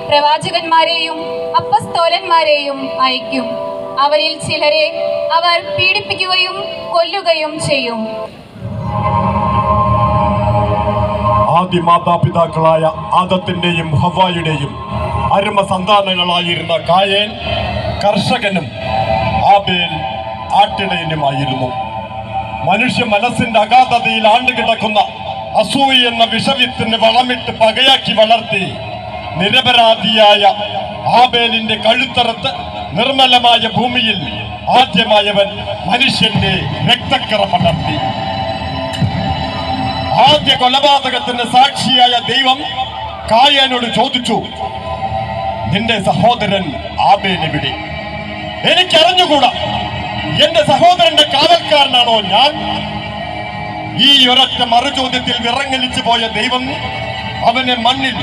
പ്രവാചകന്മാരെയും അപ്പസ്തോലന്മാരെയും അയക്കും. അവരിൽ ചിലരെ അവർ പീഡിപ്പിക്കുകയും കൊല്ലുകയും ചെയ്യും. ആദ്യ മാതാപിതാക്കളായ ആദത്തിന്റെയും ഹവ്വായുടെയും അരുമ സന്താനങ്ങളായിരുന്ന കായേൻ കർഷകനും ആബേൽ ആട്ടിടയനുമായിരുന്നു. മനുഷ്യ മനസ്സിന്റെ അഗാധതയിൽ ആണ്ടുകിടക്കുന്ന അസൂയ എന്ന വിഷവിത്തിന് വളമിട്ട് പകയാക്കി വളർത്തി നിരപരാധിയായ ആബേലിന്റെ കഴുത്തറുത്ത് നിർമ്മലമായ ഭൂമിയിൽ ആദ്യമായവൻ മനുഷ്യന്റെ രക്തക്കറ പടർത്തി. ആദ്യ കൊലപാതകത്തിന് സാക്ഷിയായ ദൈവം കായേനോട് ചോദിച്ചു, നിന്റെ സഹോദരൻ ആബേൽ എവിടെ? എനിക്കറിഞ്ഞുകൂടാ, എന്റെ സഹോദരന്റെ കാവൽക്കാരനാണോ ഞാൻ? ഈ ഒരൊറ്റ മറുചോദ്യത്തിൽ വിറങ്ങലിച്ചു പോയ ദൈവം അവനെ മണ്ണിൽ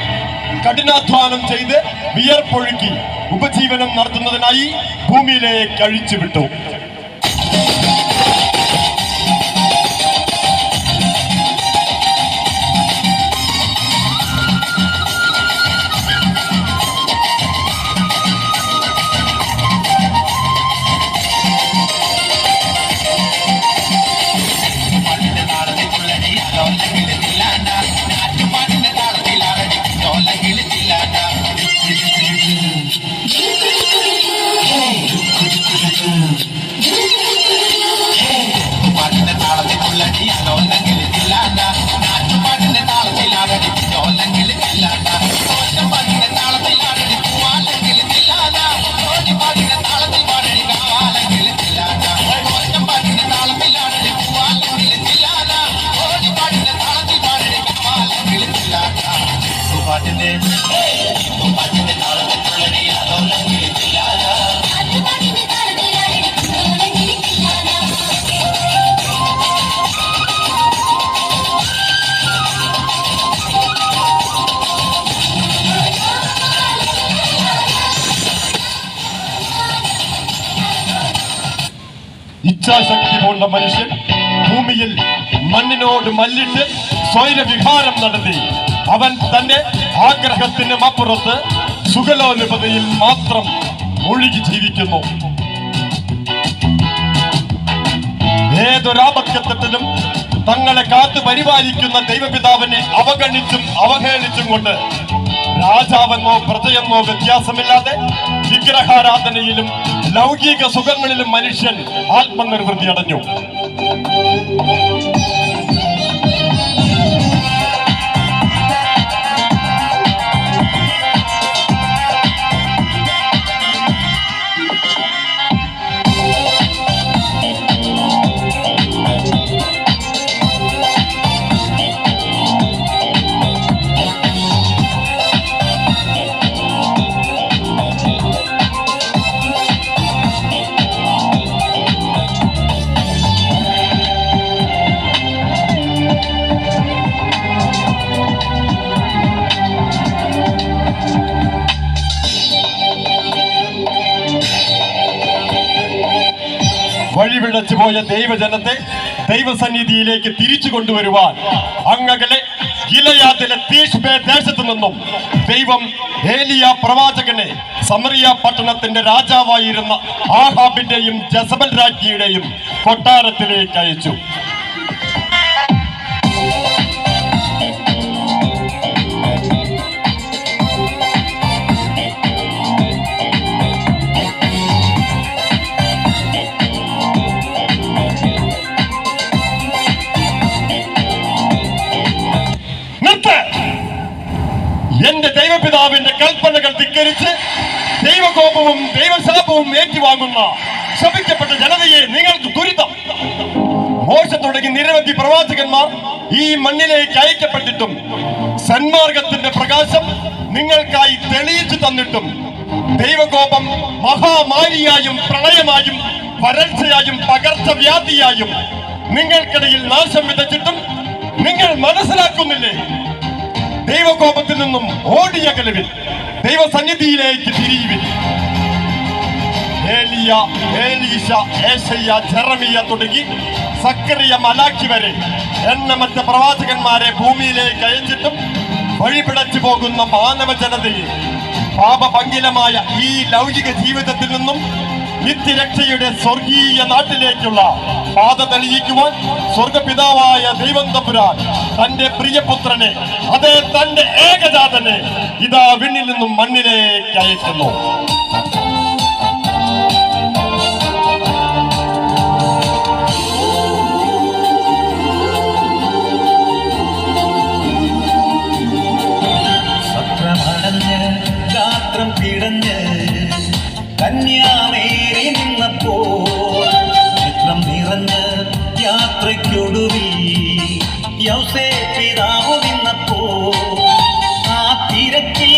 കഠിനാധ്വാനം ചെയ്ത് വിയർപ്പൊഴുക്കി ഉപജീവനം നടത്തുന്നതിനായി ഭൂമിയിലേക്ക് അഴിച്ചുവിട്ടു. ഇച്ഛാശക്തി കൊണ്ട മനുഷ്യൻ ഭൂമിയിൽ മണ്ണിനോട് മല്ലിട്ട് സ്വൈരവിഹാരം നടത്തി അവൻ തന്റെ ആഗ്രഹത്തിനും അപ്പുറത്ത് സുഖലോലുപതയിൽ മാത്രം ഒഴുകി ജീവിക്കുന്നു. ഏതൊരാപത്യത്തിലും തങ്ങളെ കാത്തു പരിപാലിക്കുന്ന ദൈവപിതാവിനെ അവഗണിച്ചും അവഹേളിച്ചും കൊണ്ട് രാജാവെന്നോ പ്രജയെന്നോ വ്യത്യാസമില്ലാതെ വിഗ്രഹാരാധനയിലും ലൗകിക സുഖങ്ങളിലും മനുഷ്യൻ ആത്മനിർവൃത്തി അടഞ്ഞു. വഴിപിഴച്ചു പോയ ദൈവജനത്തെ ദൈവസന്നിധിയിലേക്ക് തിരിച്ചു കൊണ്ടുവരുവാൻ അങ്ങകലെ ഗിലെയാദിലെ തീഷ്ബേ ദേശത്തു നിന്നും ദൈവം ഏലിയ പ്രവാചകനെ സമറിയ പട്ടണത്തിന്റെ രാജാവായിരുന്ന ആഹാബിന്റെയും ജസബൽ രാജ്ഞിയുടെയും കൊട്ടാരത്തിലേക്ക് അയച്ചു. എന്റെ ദൈവപിതാവിന്റെ കൽപ്പനകൾ ധിക്കരിച്ച് ദൈവകോപവും ദൈവശാപവും ഏറ്റുവാങ്ങുന്ന ശപിക്കപ്പെട്ട ജനതയെ നിങ്ങൾക്ക് ദുരിതം. മോശ തുടങ്ങി നിരവധി പ്രവാചകന്മാർ ഈ മണ്ണിലേക്ക് അയക്കപ്പെട്ടിട്ടും സന്മാർഗത്തിന്റെ പ്രകാശം നിങ്ങൾക്കായി തെളിയിച്ചു തന്നിട്ടും ദൈവകോപം മഹാമാരിയായും പ്രളയമായും വരൾച്ചയായും പകർച്ചവ്യാധിയായും നിങ്ങൾക്കിടയിൽ നാശം വിതച്ചിട്ടും നിങ്ങൾ മനസ്സിലാക്കുന്നില്ലേ? ദൈവകോപത്തിൽ നിന്നും ഓടിയകലുവിൻ, ദൈവസന്നിധിയിലേക്ക് തിരിയുവിൻ. ഏലിയ, ഏലീശ, ഏശയ്യ, ജെറമിയ തുടങ്ങി സക്കറിയ, മലാക്കി വരെ എണ്ണമറ്റ പ്രവാചകന്മാരെ ഭൂമിയിലേക്ക് അയച്ചിട്ടും വഴിപിടച്ചു പോകുന്ന മാനവ ജനതയെ പാപഭംഗിലമായ ഈ ലൗകിക ജീവിതത്തിൽ നിന്നും നിത്യരക്ഷയുടെ സ്വർഗീയ നാട്ടിലേക്കുള്ള പാത തെളിയിക്കുവാൻ സ്വർഗപിതാവായ ദൈവം തമ്പുരാൻ തന്റെ പ്രിയപുത്രനെ, അതേ തന്റെ ഏകജാതനെ ഇതാ വിണ്ണിൽ നിന്നും മണ്ണിലേക്ക് അയക്കുന്നു. ഗാത്രം പിടഞ്ഞ് കന്യാമേറി നിന്നപ്പോൾ ചിത്രം നിറഞ്ഞ് യാത്രയ്ക്കൊടുവിൽ യൗസേപ്പിതാവു നിന്നപ്പോൾ ആ തിരക്കിൽ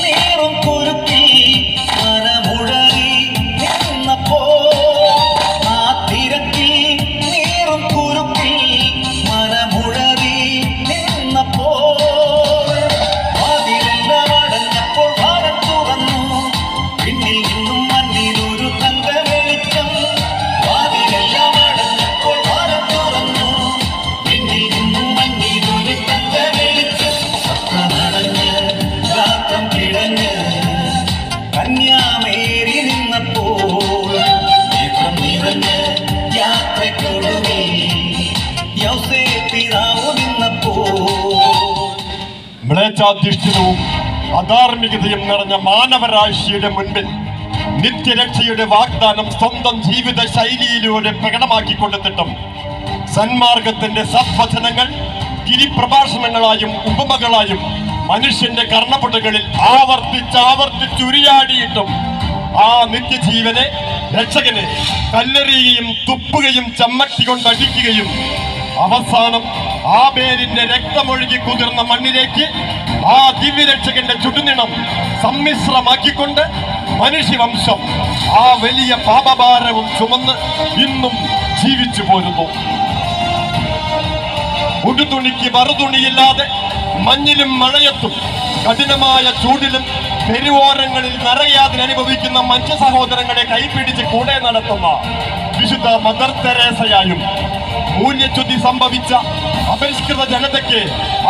നേറും കുരുക്കിൽ മനമുഴങ്ങി നിന്നപ്പോൾ ആ തിരക്കിൽ നേറും കുരുക്കിൽ മനമുഴങ്ങി നിന്നപ്പോൾ കന്യാമേറി നിന്നപ്പോൾ ചിത്രം നിറഞ്ഞ് യാത്രയ്ക്കൊടുവിൽ യൗസേപ്പിതാവു നിന്നപ്പോൾ മ്ലേച്ഛാധിഷ്ഠിതവും അധാർമികതയും നിറഞ്ഞ മാനവരാശിയുടെ മുൻപിൽ നിത്യരക്ഷയുടെ വാഗ്ദാനം സ്വന്തം ജീവിത ശൈലിയിലൂടെ പ്രകടമാക്കി കൊടുത്തിട്ടും സന്മാർഗത്തിന്റെ സദ്വചനങ്ങൾ ഗിരിപ്രഭാഷണങ്ങളായും ഉപമകളായും മനുഷ്യന്റെ കർണപുടകളിൽ ആവർത്തിച്ചുരിയാടിയിട്ടും ആ നിത്യജീവനെ, രക്ഷകനെ കല്ലെറിയുകയും തുപ്പുകയും ചമ്മട്ടി കൊണ്ടടിക്കുകയും അവസാനം ആബേലിന്റെ രക്തമൊഴുകി കുതിർന്ന മണ്ണിലേക്ക് ആ ദിവ്യരക്ഷകന്റെ ചുടുനിണം സമ്മിശ്രമാക്കിക്കൊണ്ട് മനുഷ്യവംശം ആ വലിയ പാപഭാരവും ചുമന്ന് ഇന്നും ജീവിച്ചു പോരുന്നു. ഉടുതുണിക്ക് മറുതുണിയില്ലാതെ മഞ്ഞിലും മഴയത്തും കഠിനമായ ചൂടിലും തെരുവോരങ്ങളിൽ നരകയാതന അനുഭവിക്കുന്ന മനുഷ്യ സഹോദരങ്ങളെ കൈപിടിച്ച് കൂടെ നടത്തുന്ന വിശുദ്ധ മദർ തെരേസയായും മൂല്യച്യുതി സംഭവിച്ച അപരിഷ്കൃത ജനതയ്ക്ക്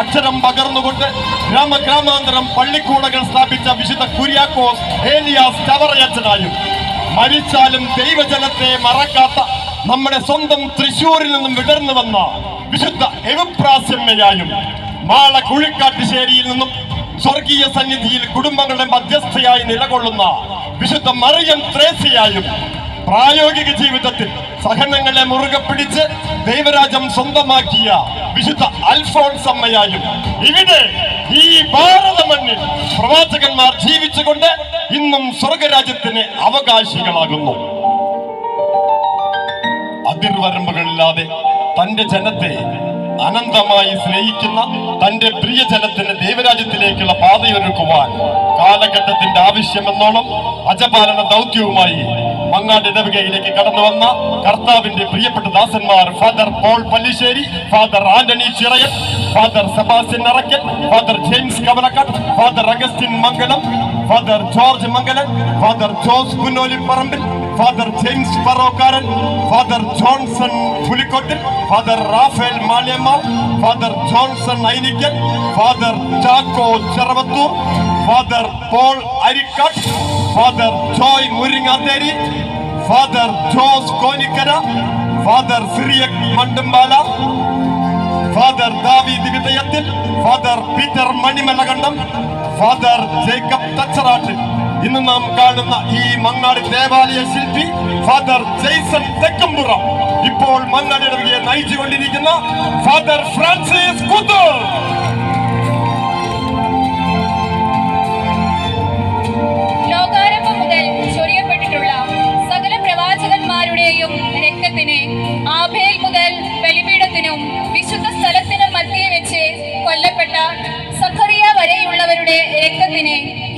അക്ഷരം പകർന്നുകൊണ്ട് ഗ്രാമാന്തരം പള്ളിക്കൂടങ്ങൾ സ്ഥാപിച്ച വിശുദ്ധ കുര്യാക്കോസ് ഏലിയാസ് ചവറയച്ചനായും മരിച്ചാലും ദൈവജനത്തെ മറക്കാത്ത നമ്മുടെ സ്വന്തം തൃശ്ശൂരിൽ നിന്നും വിടർന്നു വന്ന വിശുദ്ധ എവിപ്രാസ്യമ്മയായും മാള കുഴിക്കാട്ടുശ്ശേരിയിൽ നിന്നും സ്വർഗീയ സന്നിധിയിൽ കുടുംബങ്ങളുടെ മധ്യസ്ഥയായി നിലകൊള്ളുന്ന വിശുദ്ധ മറിയം ത്രേസ്യയായും പ്രായോഗിക ജീവിതത്തിൽ സഹനങ്ങളെ മുറുകെ പിടിച്ച് ദൈവരാജ്യം സ്വന്തമാക്കിയ വിശുദ്ധ അൽഫോൺസമ്മയായും ഇവിടെ ഈ ഭാരത മണ്ണിൽ പ്രവാചകന്മാർ ജീവിച്ചുകൊണ്ട് ഇന്നും സ്വർഗരാജ്യത്തിന് അവകാശികളാകുന്നു. അതിർവരമ്പുകളില്ലാതെ തന്റെ ജനത്തെ അനന്തമായി സ്നേഹിക്കുന്ന തന്റെ പ്രിയജനത്തിന് ദൈവരാജ്യത്തിലേക്കുള്ള പാതയൊരുക്കുവാൻ കാലഘട്ടത്തിന്റെ ആവശ്യമെന്നോണം അജപാലന ദൗത്യവുമായി മങ്ങാട് ഇടവകയിലേക്ക് കടന്നു വന്ന കർത്താവിന്റെ പ്രിയപ്പെട്ട ദാസന്മാർ father Paul Pallissery, father Antony Chirayan, father Sebastian Arakkal, father James Kavalakkad, father Augustine Mangalam, father George Mangalan, father Jose Punnoliparambil, father James Farokkaran, father Johnson Pulikottil, father Raphael Maliyamma, father Johnson Ainikkal, father Chacko Cheravathur, father Paul Arikkad, father Joy Muringatheri, father Jose Konikkara, father Cyriac Mandumpala, father Daveed Vithayathil, father Peter Manimalakandam, father Jacob Thacharattil. ഇന്ന് നാം കാണുന്ന ഈ മങ്ങാട് ദേവാലയ ശില്പി father Jason Thekkumpuram, ഇപ്പോൾ Mangad ഇടവകയെ നയിച്ചുകൊണ്ടിരിക്കുന്ന father Francis Kuthur. ലോകാരംഭം മുതൽ ചൊരിയപ്പെട്ടിട്ടുള്ള സകല പ്രവാചകന്മാരുടെയും രക്തത്തിന് ആബേൽ മുതൽ ബലിപീഠത്തിനും വിശുദ്ധ സ്ഥലത്തിനും മധ്യേ വെച്ച് കൊല്ലപ്പെട്ട സഖറിയ വരെയുള്ളവരുടെ രക്തത്തിന്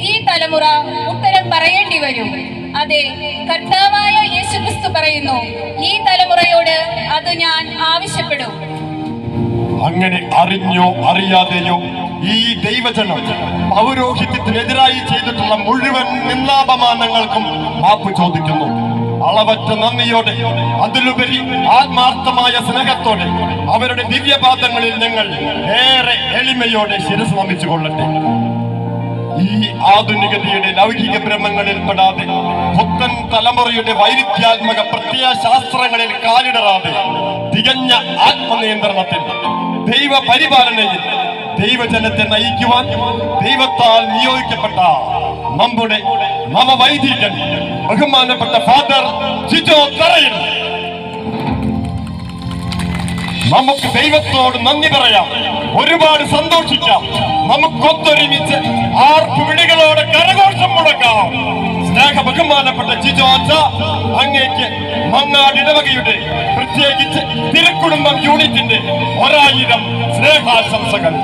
ഈ തലമുറ ഉത്തരം പറയേണ്ടി വരും. അതെ, കർത്താവായ യേശുക്രിസ്തു പറയുന്നു, ഈ തലമുറയോട് അത് ഞാൻ ആവശ്യപ്പെടും. അങ്ങനെ അറിഞ്ഞോ അറിയാതെയോ ഈ ദൈവജനം പൗരോഹിത്യത്തിനെതിരായി ചെയ്തിട്ടുള്ള മുഴുവൻ നിന്ദാപമാനങ്ങൾക്കും മാപ്പ് ചോദിക്കുന്നു. അളവറ്റ നന്ദിയോടെ അതിലുപരി ആത്മാർത്ഥമായ സ്നേഹത്തോടെ അവരുടെ ദിവ്യപാദങ്ങളിൽ ഞങ്ങൾ ഏറെ എളിമയോടെ ശിരസ് നമിച്ചു കൊള്ളട്ടെ. ഈ ആധുനികതയുടെ ലൗകിക ഭ്രമങ്ങളിൽ പെടാതെ പുത്തൻ തലമുറയുടെ വൈരുദ്ധ്യാത്മക പ്രത്യയശാസ്ത്രങ്ങളിൽ കാലിടറാതെ തികഞ്ഞ ആത്മനിയന്ത്രണത്തിൽ ദൈവ പരിപാലനയിൽ ദൈവജനത്തെ നയിക്കുവാൻ ദൈവത്താൽ നിയോഗിക്കപ്പെട്ട നമ്മുടെ നവവൈദികൻ ബഹുമാനപ്പെട്ട ഫാദർ ജിജോ തറയിൽ നമുക്ക് ദൈവത്തോട് നന്ദി പറയാം, ഒരുപാട് സന്തോഷിക്കാം, നമുക്കൊത്തൊരുമിച്ച് ആർപ്പുവിളികളോടെ കരഘോഷം മുടക്കാം. സ്നേഹ ബഹുമാനപ്പെട്ട ജിജോ അച്ഛ, അങ്ങേക്ക് മങ്ങാട് ഇടവകയുടെ പ്രത്യേകിച്ച് തിരുക്കുടുംബം യൂണിറ്റിന്റെ 1000 സ്നേഹാശംസകൾ.